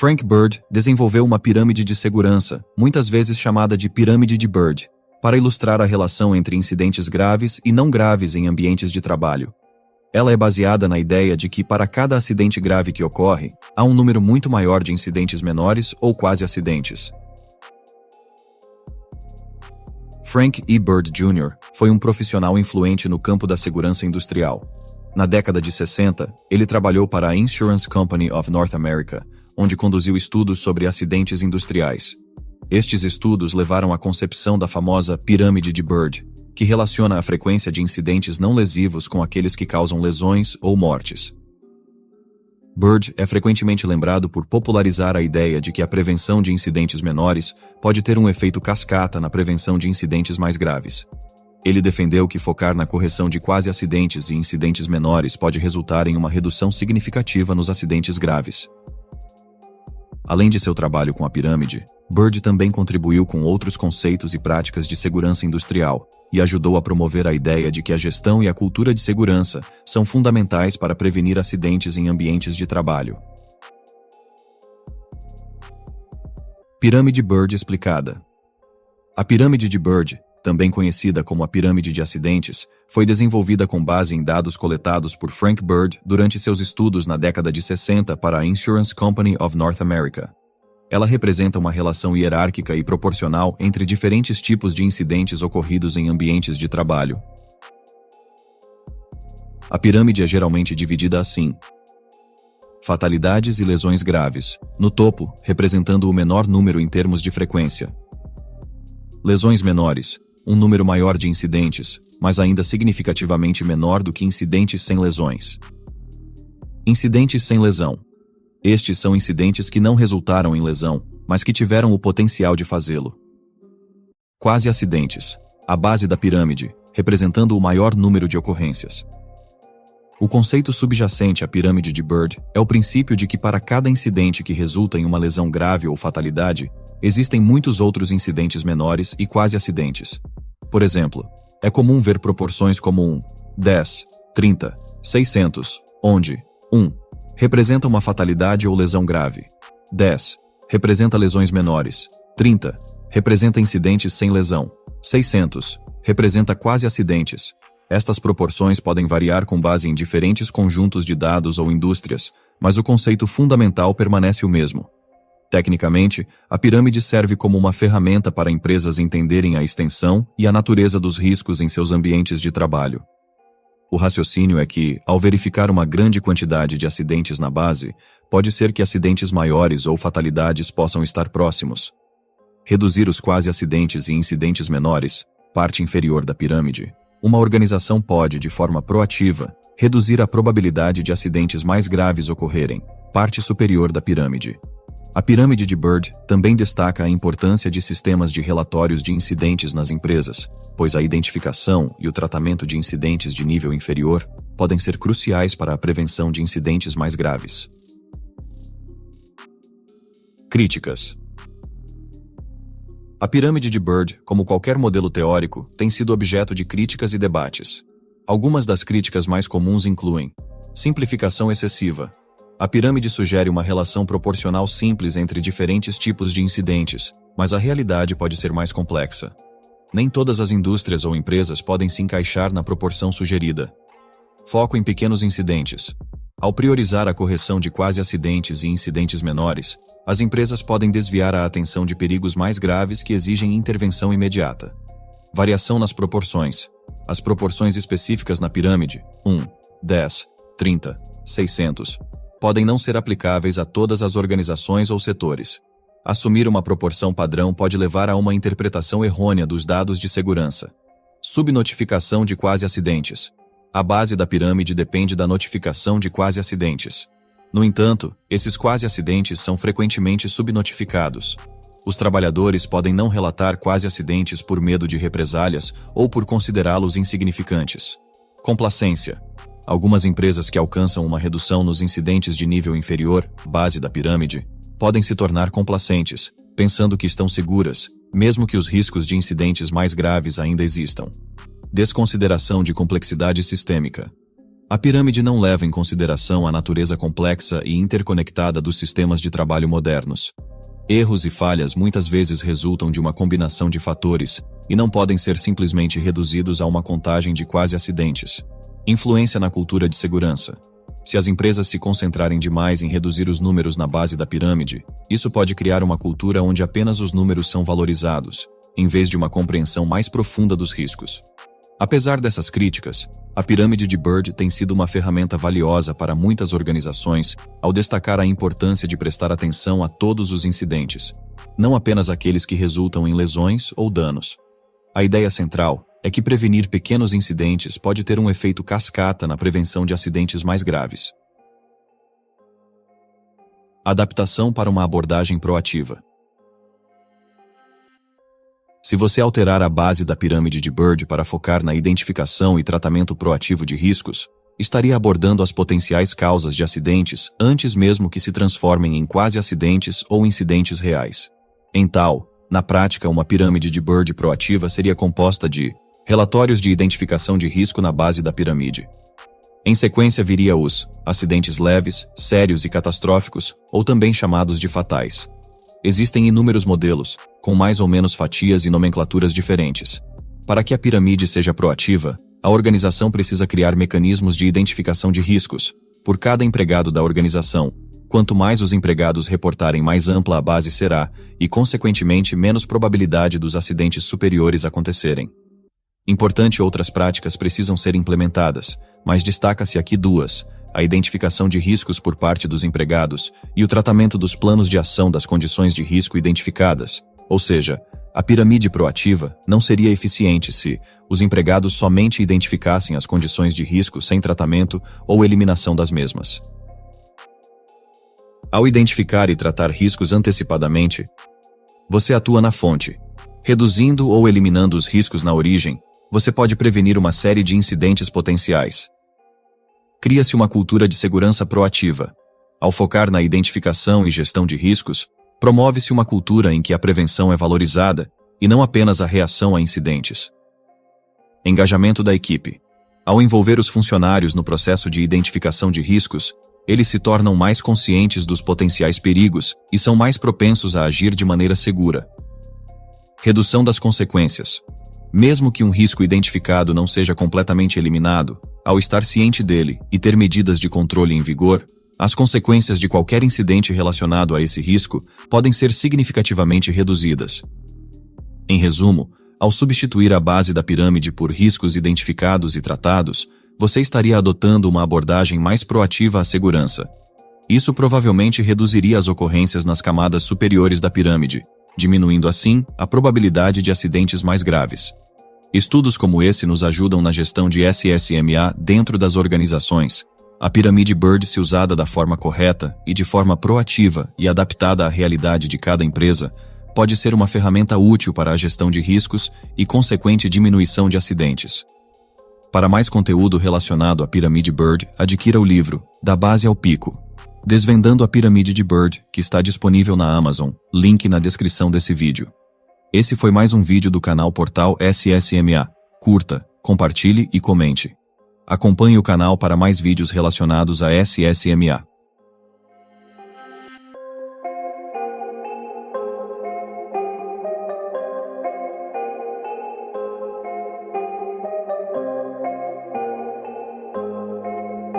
Frank Bird desenvolveu uma pirâmide de segurança, muitas vezes chamada de pirâmide de Bird, para ilustrar a relação entre incidentes graves e não graves em ambientes de trabalho. Ela é baseada na ideia de que para cada acidente grave que ocorre, há um número muito maior de incidentes menores ou quase acidentes. Frank E. Bird Jr. foi um profissional influente no campo da segurança industrial. Na década de 60, ele trabalhou para a Insurance Company of North America, onde conduziu estudos sobre acidentes industriais. Estes estudos levaram à concepção da famosa pirâmide de Bird, que relaciona a frequência de incidentes não lesivos com aqueles que causam lesões ou mortes. Bird é frequentemente lembrado por popularizar a ideia de que a prevenção de incidentes menores pode ter um efeito cascata na prevenção de incidentes mais graves. Ele defendeu que focar na correção de quase acidentes e incidentes menores pode resultar em uma redução significativa nos acidentes graves. Além de seu trabalho com a pirâmide, Bird também contribuiu com outros conceitos e práticas de segurança industrial e ajudou a promover a ideia de que a gestão e a cultura de segurança são fundamentais para prevenir acidentes em ambientes de trabalho. Pirâmide Bird explicada. A pirâmide de Bird, também conhecida como a pirâmide de acidentes, foi desenvolvida com base em dados coletados por Frank Bird durante seus estudos na década de 60 para a Insurance Company of North America. Ela representa uma relação hierárquica e proporcional entre diferentes tipos de incidentes ocorridos em ambientes de trabalho. A pirâmide é geralmente dividida assim: fatalidades e lesões graves, no topo, representando o menor número em termos de frequência. Lesões menores, um número maior de incidentes, mas ainda significativamente menor do que incidentes sem lesões. Incidentes sem lesão. Estes são incidentes que não resultaram em lesão, mas que tiveram o potencial de fazê-lo. Quase acidentes, a base da pirâmide, representando o maior número de ocorrências. O conceito subjacente à pirâmide de Bird é o princípio de que para cada incidente que resulta em uma lesão grave ou fatalidade, existem muitos outros incidentes menores e quase acidentes. Por exemplo, é comum ver proporções como 1, 10, 30, 600, onde 1 representa uma fatalidade ou lesão grave, 10 representa lesões menores, 30 representa incidentes sem lesão, 600 representa quase acidentes. Estas proporções podem variar com base em diferentes conjuntos de dados ou indústrias, mas o conceito fundamental permanece o mesmo. Tecnicamente, a pirâmide serve como uma ferramenta para empresas entenderem a extensão e a natureza dos riscos em seus ambientes de trabalho. O raciocínio é que, ao verificar uma grande quantidade de acidentes na base, pode ser que acidentes maiores ou fatalidades possam estar próximos. Reduzir os quase acidentes e incidentes menores, parte inferior da pirâmide, uma organização pode, de forma proativa, reduzir a probabilidade de acidentes mais graves ocorrerem, parte superior da pirâmide. A pirâmide de Bird também destaca a importância de sistemas de relatórios de incidentes nas empresas, pois a identificação e o tratamento de incidentes de nível inferior podem ser cruciais para a prevenção de incidentes mais graves. Críticas. A pirâmide de Bird, como qualquer modelo teórico, tem sido objeto de críticas e debates. Algumas das críticas mais comuns incluem: simplificação excessiva. A pirâmide sugere uma relação proporcional simples entre diferentes tipos de incidentes, mas a realidade pode ser mais complexa. Nem todas as indústrias ou empresas podem se encaixar na proporção sugerida. Foco em pequenos incidentes. Ao priorizar a correção de quase acidentes e incidentes menores, as empresas podem desviar a atenção de perigos mais graves que exigem intervenção imediata. Variação nas proporções. As proporções específicas na pirâmide, 1, 10, 30, 600, podem não ser aplicáveis a todas as organizações ou setores. Assumir uma proporção padrão pode levar a uma interpretação errônea dos dados de segurança. Subnotificação de quase acidentes. A base da pirâmide depende da notificação de quase acidentes. No entanto, esses quase acidentes são frequentemente subnotificados. Os trabalhadores podem não relatar quase acidentes por medo de represálias ou por considerá-los insignificantes. Complacência. Algumas empresas que alcançam uma redução nos incidentes de nível inferior, base da pirâmide, podem se tornar complacentes, pensando que estão seguras, mesmo que os riscos de incidentes mais graves ainda existam. Desconsideração de complexidade sistêmica. A pirâmide não leva em consideração a natureza complexa e interconectada dos sistemas de trabalho modernos. Erros e falhas muitas vezes resultam de uma combinação de fatores e não podem ser simplesmente reduzidos a uma contagem de quase acidentes. Influência na cultura de segurança. Se as empresas se concentrarem demais em reduzir os números na base da pirâmide, isso pode criar uma cultura onde apenas os números são valorizados, em vez de uma compreensão mais profunda dos riscos. Apesar dessas críticas, a pirâmide de Bird tem sido uma ferramenta valiosa para muitas organizações ao destacar a importância de prestar atenção a todos os incidentes, não apenas aqueles que resultam em lesões ou danos. A ideia central é que prevenir pequenos incidentes pode ter um efeito cascata na prevenção de acidentes mais graves. Adaptação para uma abordagem proativa. Se você alterar a base da pirâmide de Bird para focar na identificação e tratamento proativo de riscos, estaria abordando as potenciais causas de acidentes antes mesmo que se transformem em quase acidentes ou incidentes reais. Na prática, uma pirâmide de Bird proativa seria composta de relatórios de identificação de risco na base da pirâmide. Em sequência viria os acidentes leves, sérios e catastróficos, ou também chamados de fatais. Existem inúmeros modelos, com mais ou menos fatias e nomenclaturas diferentes. Para que a pirâmide seja proativa, a organização precisa criar mecanismos de identificação de riscos, por cada empregado da organização. Quanto mais os empregados reportarem, mais ampla a base será, e consequentemente menos probabilidade dos acidentes superiores acontecerem. Importante, outras práticas precisam ser implementadas, mas destaca-se aqui duas: a identificação de riscos por parte dos empregados e o tratamento dos planos de ação das condições de risco identificadas. Ou seja, a pirâmide proativa não seria eficiente se os empregados somente identificassem as condições de risco sem tratamento ou eliminação das mesmas. Ao identificar e tratar riscos antecipadamente, você atua na fonte. Reduzindo ou eliminando os riscos na origem, você pode prevenir uma série de incidentes potenciais. Cria-se uma cultura de segurança proativa. Ao focar na identificação e gestão de riscos, promove-se uma cultura em que a prevenção é valorizada e não apenas a reação a incidentes. Engajamento da equipe. Ao envolver os funcionários no processo de identificação de riscos, eles se tornam mais conscientes dos potenciais perigos e são mais propensos a agir de maneira segura. Redução das consequências. Mesmo que um risco identificado não seja completamente eliminado, ao estar ciente dele e ter medidas de controle em vigor, as consequências de qualquer incidente relacionado a esse risco podem ser significativamente reduzidas. Em resumo, ao substituir a base da pirâmide por riscos identificados e tratados, você estaria adotando uma abordagem mais proativa à segurança. Isso provavelmente reduziria as ocorrências nas camadas superiores da pirâmide, diminuindo assim a probabilidade de acidentes mais graves. Estudos como esse nos ajudam na gestão de SSMA dentro das organizações. A pirâmide Bird, se usada da forma correta e de forma proativa e adaptada à realidade de cada empresa, pode ser uma ferramenta útil para a gestão de riscos e consequente diminuição de acidentes. Para mais conteúdo relacionado à pirâmide Bird, adquira o livro Da Base ao Pico, Desvendando a Pirâmide de Bird, que está disponível na Amazon, link na descrição desse vídeo. Esse foi mais um vídeo do canal Portal SSMA. Curta, compartilhe e comente. Acompanhe o canal para mais vídeos relacionados a SSMA.